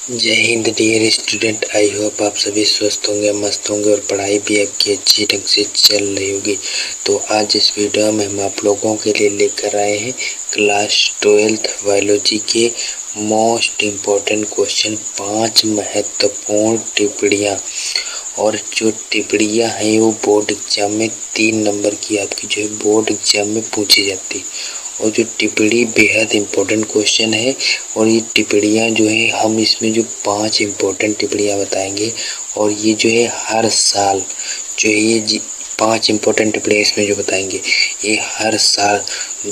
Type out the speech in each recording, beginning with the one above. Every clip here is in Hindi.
जय हिंद डियर स्टूडेंट। आई होप आप सभी स्वस्थ होंगे, मस्त होंगे और पढ़ाई भी आपकी अच्छी ढंग से चल रही होगी। तो आज इस वीडियो में हम आप लोगों के लिए लेकर आए हैं क्लास 12th बायोलॉजी के मोस्ट इम्पोर्टेंट क्वेश्चन, 5 महत्वपूर्ण टिप्पणियाँ। और जो टिप्पणियाँ हैं वो बोर्ड एग्जाम में 3 नंबर की आपकी जो है बोर्ड एग्जाम में पूछी जाती है। और जो टिप्पणी बेहद इम्पोर्टेंट क्वेश्चन है। और ये टिप्पणियाँ जो है हम इसमें जो 5 इम्पोर्टेंट टिप्पणियाँ बताएंगे और ये जो है हर साल जो ये 5 इम्पोर्टेंट टिप्पणियाँ इसमें जो बताएंगे ये हर साल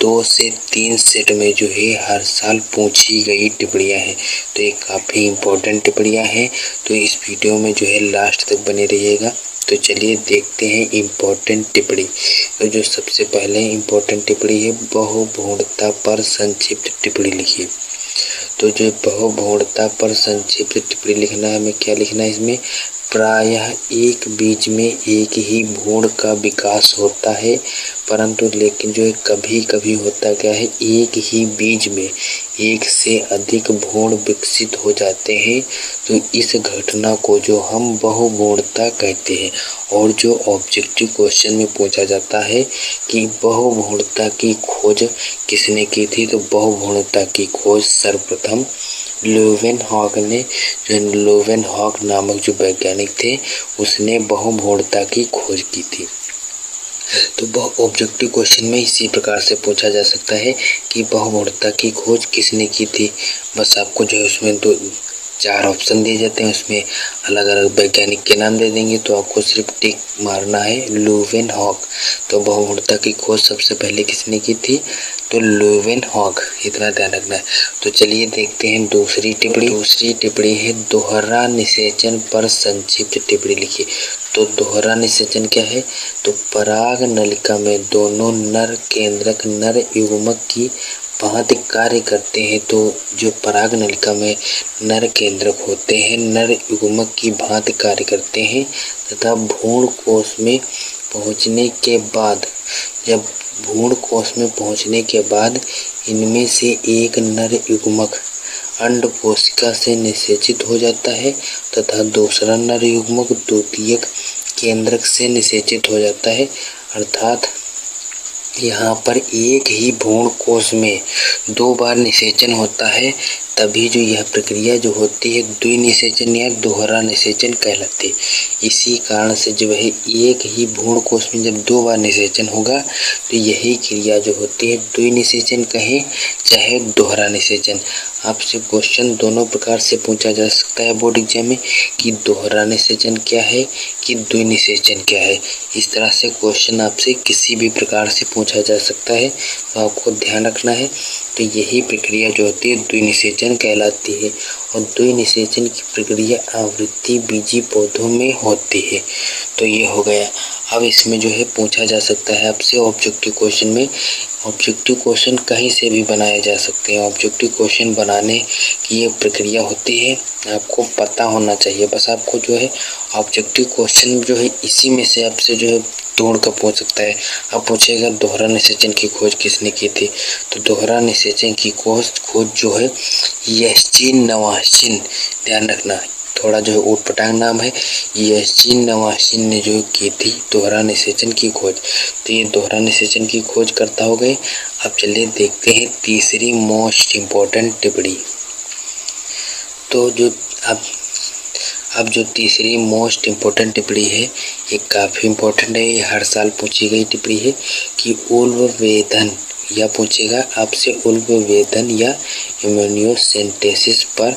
2 से 3 सेट में जो है हर साल पूछी गई टिप्पणियाँ हैं। तो ये काफ़ी इम्पोर्टेंट टिप्पणियाँ हैं। तो इस वीडियो में जो है लास्ट तक बने रहिएगा। तो चलिए देखते हैं इम्पोर्टेंट टिप्पणी। तो जो सबसे पहले इम्पोर्टेंट टिप्पणी है, बहुभुणता पर संक्षिप्त टिप्पणी लिखिए। तो जो बहुभुणता पर संक्षिप्त टिप्पणी लिखना है, हमें क्या लिखना है इसमें? प्रायः एक बीज में एक ही भ्रूण का विकास होता है, परंतु लेकिन जो है कभी कभी होता क्या है, एक ही बीज में एक से अधिक भ्रूण विकसित हो जाते हैं। तो इस घटना को जो हम बहुभुणता कहते हैं। और जो ऑब्जेक्टिव क्वेश्चन में पूछा जाता है कि बहुभुणता की खोज किसने की थी, तो बहुभुणता की खोज सर्वप्रथम ल्यूवेनहॉक ने, जो ल्यूवेनहॉक नामक जो वैज्ञानिक थे उसने बहुभुणता की खोज की थी। तो ऑब्जेक्टिव क्वेश्चन में इसी प्रकार से पूछा जा सकता है कि बहुभुणता की खोज किसने की थी। बस आपको जो है उसमें 4 ऑप्शन दिए जाते हैं, उसमें अलग अलग वैज्ञानिक के नाम दे देंगे, तो आपको सिर्फ टिक मारना है ल्यूवेनहॉक। तो बहुभुणता की खोज सबसे पहले किसने की थी, तो ल्यूवेनहॉक, इतना ध्यान रखना है। तो चलिए देखते हैं दूसरी टिप्पणी। दूसरी टिप्पणी है दोहरा निषेचन पर संक्षिप्त टिप्पणी लिखिए। तो दोहरा निषेचन क्या है, तो पराग नलिका में दोनों नर केंद्रक नर युग्मक की भांति कार्य करते हैं। तो जो पराग नलिका में नर केंद्रक होते हैं नर युग्मक की भांति कार्य करते हैं तथा भ्रूण कोश में पहुंचने के बाद, जब भ्रूण कोश में पहुंचने के बाद इनमें से एक नर युग्मक अंड कोशिका से निषेचित हो जाता है तथा दूसरा नर युग्मक द्वितीयक केंद्रक से निषेचित हो जाता है। अर्थात यहाँ पर एक ही भ्रूण कोश में 2 बार निषेचन होता है, तभी जो यह प्रक्रिया जो होती है द्विनिषेचन या दोहरा निषेचन कहलाती है। इसी कारण से जो है एक ही भ्रूण कोश में जब 2 बार निषेचन होगा तो यही क्रिया जो होती है द्विनिषेचन कहें चाहे दोहरा निषेचन। आपसे क्वेश्चन दोनों प्रकार से पूछा जा सकता है बोर्ड एग्जाम में कि दोहरा निषेचन क्या है कि द्विनिषेचन क्या है। इस तरह से क्वेश्चन आपसे किसी भी प्रकार से पूछा जा सकता है, तो आपको ध्यान रखना है। तो यही प्रक्रिया जो होती है द्विनिषेचन कहलाती है। और द्विनिषेचन की प्रक्रिया आवृत्ति बीजी पौधों में होती है। तो ये हो गया। अब इसमें जो है पूछा जा सकता है आपसे ऑब्जेक्टिव क्वेश्चन में। ऑब्जेक्टिव क्वेश्चन कहीं से भी बनाए जा सकते हैं। ऑब्जेक्टिव क्वेश्चन बनाने की ये प्रक्रिया होती है, आपको पता होना चाहिए। बस आपको जो है ऑब्जेक्टिव क्वेश्चन जो है इसी में से आपसे जो है तोड़ कर पूछ सकता है। अब पूछेगा दोहरा निषेचन की खोज किसने की थी, तो दोहरा निषेचन की खोज जो है यस्चिन नवासिन, ध्यान रखना थोड़ा जो है ऊटपटांग नाम है, यस्चिन नवासिन ने जो की थी दोहरा निषेचन की खोज। तो ये दोहरा निषेचन की खोज करता हो गए। अब चलिए देखते हैं तीसरी मोस्ट इम्पोर्टेंट टिप्पणी। तो जो अब जो तीसरी मोस्ट इम्पोर्टेंट टिप्पणी है ये काफ़ी इम्पोर्टेंट है, ये हर साल पूछी गई टिप्पणी है कि उल्ववेधन, या पूछेगा आपसे उल्ववेधन या इम्यूनोसेंटेसिस पर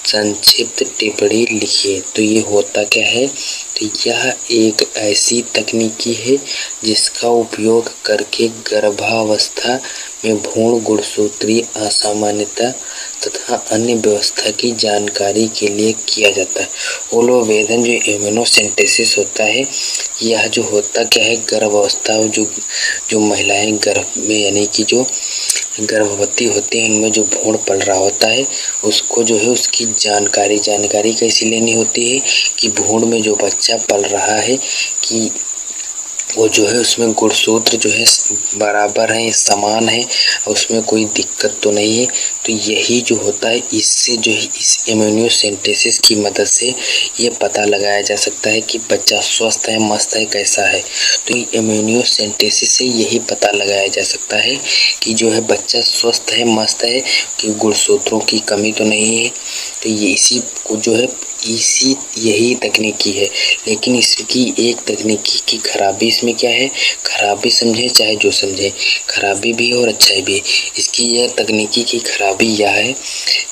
संक्षिप्त टिप्पणी लिखिए। तो ये होता क्या है, तो यह एक ऐसी तकनीकी है जिसका उपयोग करके गर्भावस्था में भ्रूण गुणसूत्रीय असामान्यता तथा अन्य व्यवस्था की जानकारी के लिए किया जाता है। उल्ववेधन जो इम्यूनोसेंटेसिस होता है, यह जो होता क्या है, गर्भावस्था जो महिलाएं गर्भ में यानी कि जो गर्भवती होती हैं उनमें जो भ्रूण पल रहा होता है उसको जो है उसकी जानकारी कैसे लेनी होती है कि भ्रूण में जो बच्चा पल रहा है कि वो जो है उसमें गुणसूत्र जो है बराबर है, समान है, उसमें कोई दिक्कत तो नहीं है। तो यही जो होता है, इससे जो है इस इम्यूनोसेंटेसिस की मदद से ये पता लगाया जा सकता है कि बच्चा स्वस्थ है, मस्त है, कैसा है। तो इम्यूनोसेंटेसिस से यही पता लगाया जा सकता है कि जो है बच्चा स्वस्थ है, मस्त है, कि गुणसूत्रों की कमी तो नहीं है। तो ये इसी को जो है यही तकनीकी है। लेकिन इसकी एक तकनीकी की खराबी इसमें क्या है, खराबी समझे चाहे जो समझे, खराबी भी है और अच्छाई भी है। इसकी यह तकनीकी की खराबी यह है,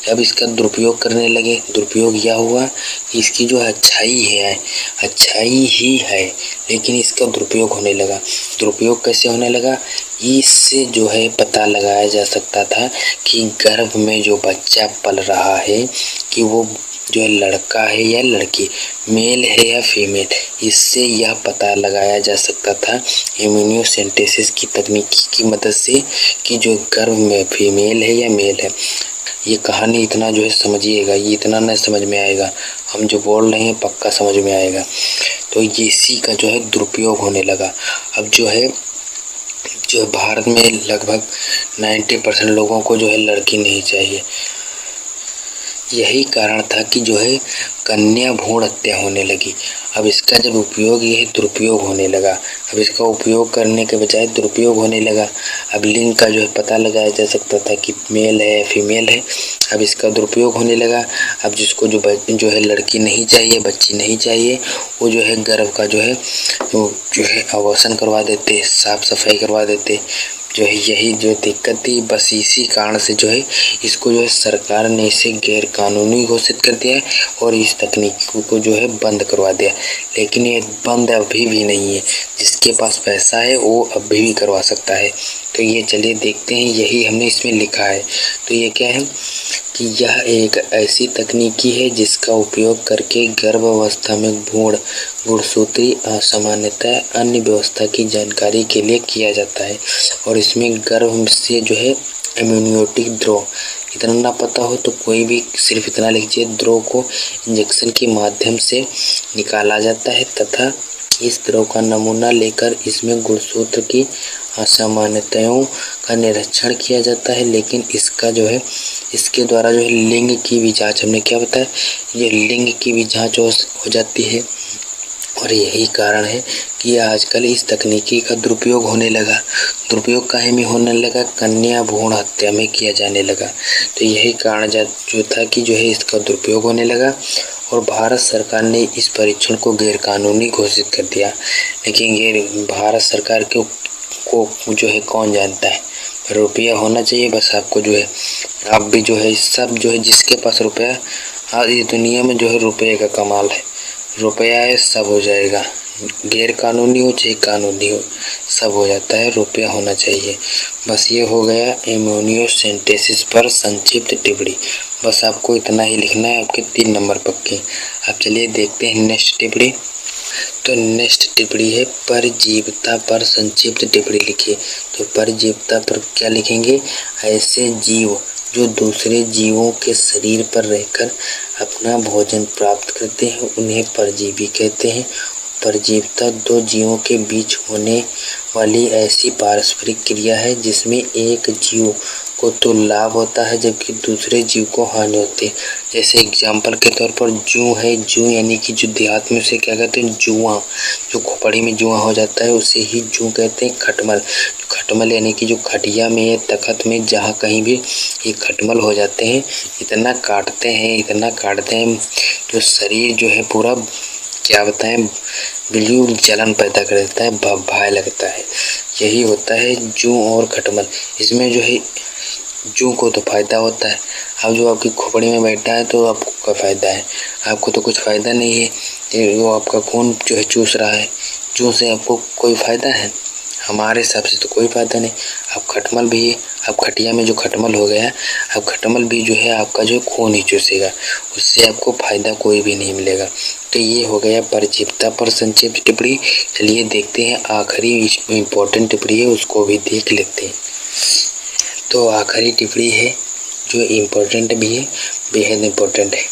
अब इसका दुरुपयोग करने लगे, दुरुपयोग यह हुआ कि इसकी जो अच्छाई है, अच्छाई ही है, लेकिन इसका दुरुपयोग होने लगा। दुरुपयोग कैसे होने लगा, इससे जो है पता लगाया जा सकता था कि गर्भ में जो बच्चा पल रहा है कि वो जो है लड़का है या लड़की, मेल है या फीमेल, इससे यह पता लगाया जा सकता था इम्यूनोसेंटेसिस की तकनीकी की मदद से कि जो गर्भ में फीमेल है या मेल है। ये कहानी इतना जो है समझिएगा, ये इतना न समझ में आएगा, हम जो बोल रहे हैं पक्का समझ में आएगा। तो ये इसी का जो है दुरुपयोग होने लगा। अब जो है भारत में लगभग 90% लोगों को जो है लड़की नहीं चाहिए। यही कारण था कि जो है कन्या भ्रूण हत्या होने लगी। अब इसका जब उपयोग ये दुरुपयोग होने लगा, अब इसका उपयोग करने के बजाय दुरुपयोग होने लगा। अब लिंग का जो है पता लगाया जा सकता था कि मेल है फीमेल है, अब इसका दुरुपयोग होने लगा। अब जिसको जो है लड़की नहीं चाहिए, बच्ची नहीं चाहिए, वो जो है गर्भ का जो है अबॉर्शन करवा देते, साफ सफाई करवा देते। जो है यही जो दिक्कत थी, बस इसी कारण से जो है इसको जो है सरकार ने इसे गैर कानूनी घोषित कर दिया और इस तकनीक को जो है बंद करवा दिया। लेकिन ये बंद अभी भी नहीं है, जिसके पास पैसा है वो अभी भी करवा सकता है। तो ये चलिए देखते हैं, यही हमने इसमें लिखा है। तो ये क्या है कि यह एक ऐसी तकनीकी है जिसका उपयोग करके गर्भावस्था में भ्रूण गुणसूत्री असामान्यता अन्य व्यवस्था की जानकारी के लिए किया जाता है। और इसमें गर्भ से जो है इम्यूनियोटिक द्रव, इतना ना पता हो तो कोई भी सिर्फ इतना लिखिए, द्रव को इंजेक्शन के माध्यम से निकाला जाता है तथा इस द्रव का नमूना लेकर इसमें गुणसूत्र की असामान्यताओं का निरीक्षण किया जाता है। लेकिन इसका जो है इसके द्वारा जो है लिंग की भी जांच, हमने क्या बताया, ये लिंग की भी जांच हो जाती है। और यही कारण है कि आजकल इस तकनीकी का दुरुपयोग होने लगा। दुरुपयोग काहे में होने लगा, कन्या भ्रूण हत्या में किया जाने लगा। तो यही कारण जो था कि जो है इसका दुरुपयोग होने लगा और भारत सरकार ने इस परीक्षण को गैर कानूनी घोषित कर दिया। लेकिन भारत सरकार को जो है कौन जानता है, रुपया होना चाहिए बस आपको जो है, आप भी जो है सब जो है जिसके पास रुपया, आज इस दुनिया में जो है रुपये का कमाल है, रुपया है सब हो जाएगा, गैर कानूनी हो चाहे कानूनी हो सब हो जाता है, रुपया होना चाहिए। बस ये हो गया इम्यूनोसेंटेसिस पर संक्षिप्त टिप्पणी। बस आपको इतना ही लिखना है, आपके 3 नंबर पक्के। अब चलिए देखते हैं नेक्स्ट टिप्पणी। तो नेक्स्ट टिप्पणी है परजीवता पर संक्षिप्त टिप्पणी लिखिए। तो परजीवता पर क्या लिखेंगे, ऐसे जीव जो दूसरे जीवों के शरीर पर रहकर अपना भोजन प्राप्त करते हैं उन्हें परजीवी कहते हैं। परजीवता दो जीवों के बीच होने वाली ऐसी पारस्परिक क्रिया है जिसमें एक जीव को तो लाभ होता है जबकि दूसरे जीव को हानि होती है। जैसे एग्जाम्पल के तौर पर जूं है, जूं यानी कि जो देहात में उसे क्या कहते हैं, जुआ, जो खोपड़ी में जुआ हो जाता है उसे ही जूं कहते हैं। खटमल, खटमल यानी कि जो खटिया में तखत में जहाँ कहीं भी ये खटमल हो जाते हैं, इतना काटते हैं जो शरीर जो है पूरा क्या बताएं, बिल्कुल जलन पैदा कर देता है, भय लगता है। यही होता है जूं और खटमल। इसमें जो है जूं को तो फायदा होता है, अब जो आपकी खोपड़ी में बैठा है तो आपको क्या फायदा है, आपको तो कुछ फायदा नहीं है, वो आपका खून जो है चूस रहा है, जूं से आपको कोई फायदा है, हमारे हिसाब से तो कोई फायदा नहीं। अब खटमल भी, अब खटिया में जो खटमल हो गया, अब खटमल भी जो है आपका जो खून ही चूसेगा, उससे आपको फायदा कोई भी नहीं मिलेगा। तो ये हो गया परजीवता पर संक्षिप्त टिप्पणी। चलिए देखते हैं आखिरी इम्पोर्टेंट टिप्पणी है, उसको भी देख लेते हैं। तो आखिरी टिप्पणी है जो इम्पोर्टेंट भी है, बेहद इम्पोर्टेंट है।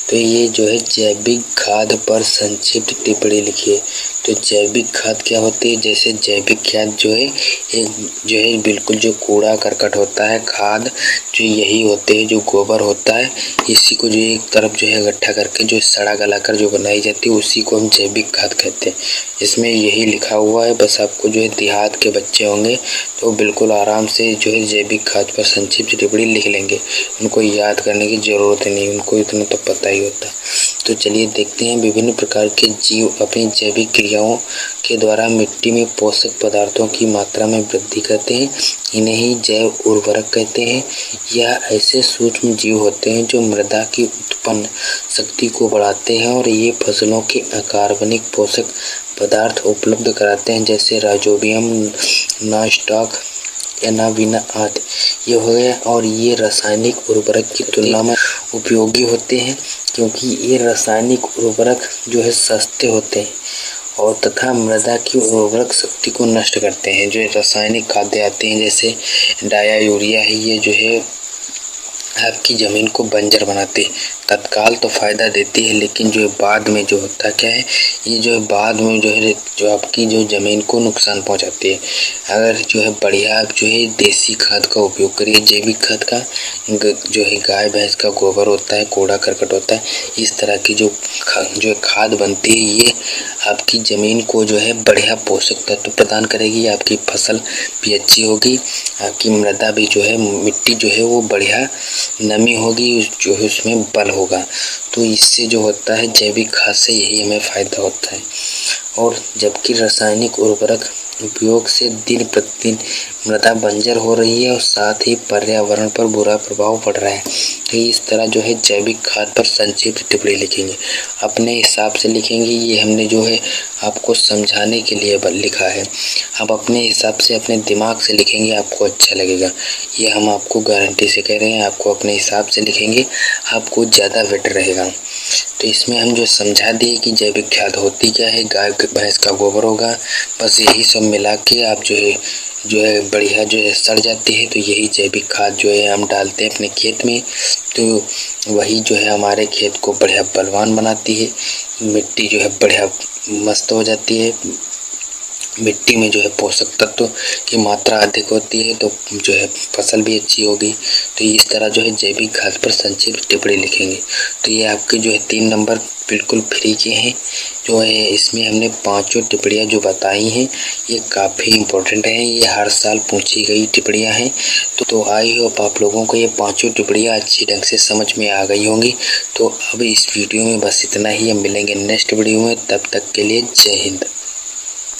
तो ये जो है जैविक खाद पर संक्षिप्त टिप्पणी लिखिए। तो जैविक खाद क्या होती है? जैसे जैविक खाद जो है एक बिल्कुल जो कूड़ा करकट होता है, खाद जो यही होते हैं, जो गोबर होता है, इसी को जो एक तरफ जो है इकट्ठा करके जो सड़ा गलाकर जो बनाई जाती है, उसी को हम जैविक खाद कहते हैं। इसमें यही लिखा हुआ है, बस आपको जो है देहात के बच्चे होंगे तो बिल्कुल आराम से जो है जैविक खाद पर संक्षिप्त टिप्पणी लिख लेंगे, उनको याद करने की ज़रूरत नहीं, उनको इतना तो पता ही होता। तो चलिए देखते हैं, विभिन्न प्रकार के जीव अपनी जैविक क्रियाओं के द्वारा मिट्टी में पोषक पदार्थों की मात्रा में वृद्धि करते हैं, इन्हें ही जैव उर्वरक कहते हैं। यह ऐसे सूक्ष्म जीव होते हैं जो मृदा की उत्पन्न शक्ति को बढ़ाते हैं और ये फसलों के अकार्बनिक पोषक पदार्थ उपलब्ध कराते हैं, जैसे राइजोबियम, नाइट्रोजन, एनाबिना आदि। ये हो गया। और ये रासायनिक उर्वरक की तुलना में उपयोगी होते हैं, क्योंकि ये रासायनिक उर्वरक जो है सस्ते होते हैं और तथा मृदा की उर्वरक शक्ति को नष्ट करते हैं। जो रासायनिक खाद्य आते हैं जैसे डाया यूरिया है, ये जो है आपकी ज़मीन को बंजर बनाती है। तत्काल तो फ़ायदा देती है, लेकिन जो बाद में जो होता क्या है, ये जो बाद में जो है जो आपकी जो ज़मीन को नुकसान पहुंचाती है। अगर जो है बढ़िया आप जो है देसी खाद का उपयोग करिए, जैविक खाद का, जो है गाय भैंस का गोबर होता है, कूड़ा करकट होता है, इस तरह की जो खाद बनती है, ये आपकी ज़मीन को जो है बढ़िया पोषक तत्व प्रदान करेगी, आपकी फसल भी अच्छी होगी, आपकी मृदा भी जो है, मिट्टी जो है वो बढ़िया नमी होगी, जो है उसमें बल होगा। तो इससे जो होता है जैविक खाद से यही हमें फ़ायदा होता है। और जबकि रासायनिक उर्वरक उपयोग से दिन प्रतिदिन मृदा बंजर हो रही है और साथ ही पर्यावरण पर बुरा प्रभाव पड़ रहा है। तो इस तरह जो है जैविक खाद पर संक्षिप्त टिप्पणी लिखेंगे, अपने हिसाब से लिखेंगे। ये हमने जो है आपको समझाने के लिए लिखा है, आप अपने हिसाब से अपने दिमाग से लिखेंगे, आपको अच्छा लगेगा। ये हम आपको गारंटी से कह रहे हैं, आपको अपने हिसाब से लिखेंगे, आपको ज़्यादा बेटर रहेगा। तो इसमें हम जो समझा दिए कि जैविक खाद होती क्या है, गाय भैंस का गोबर होगा, बस यही सब मिला के आप जो है बढ़िया जो है सड़ जाती है, तो यही जैविक खाद जो है हम डालते हैं अपने खेत में। तो वही जो है हमारे खेत को बढ़िया बलवान बनाती है, मिट्टी जो है बढ़िया मस्त हो जाती है, मिट्टी में जो है पोषक तत्व की मात्रा अधिक होती है, तो जो है फसल भी अच्छी होगी। तो इस तरह जो है जैविक खाद पर संक्षिप्त टिप्पणी लिखेंगे। तो ये आपके जो है 3 नंबर बिल्कुल फ्री के हैं, जो है इसमें हमने 5 टिप्पणियाँ जो बताई हैं, ये काफ़ी इम्पोर्टेंट हैं, ये हर साल पूछी गई टिप्पणियाँ हैं। तो आई होप आप लोगों को ये 5 टिप्पणियाँ अच्छी ढंग से समझ में आ गई होंगी। तो अब इस वीडियो में बस इतना ही, हम मिलेंगे नेक्स्ट वीडियो में, तब तक के लिए जय हिंद।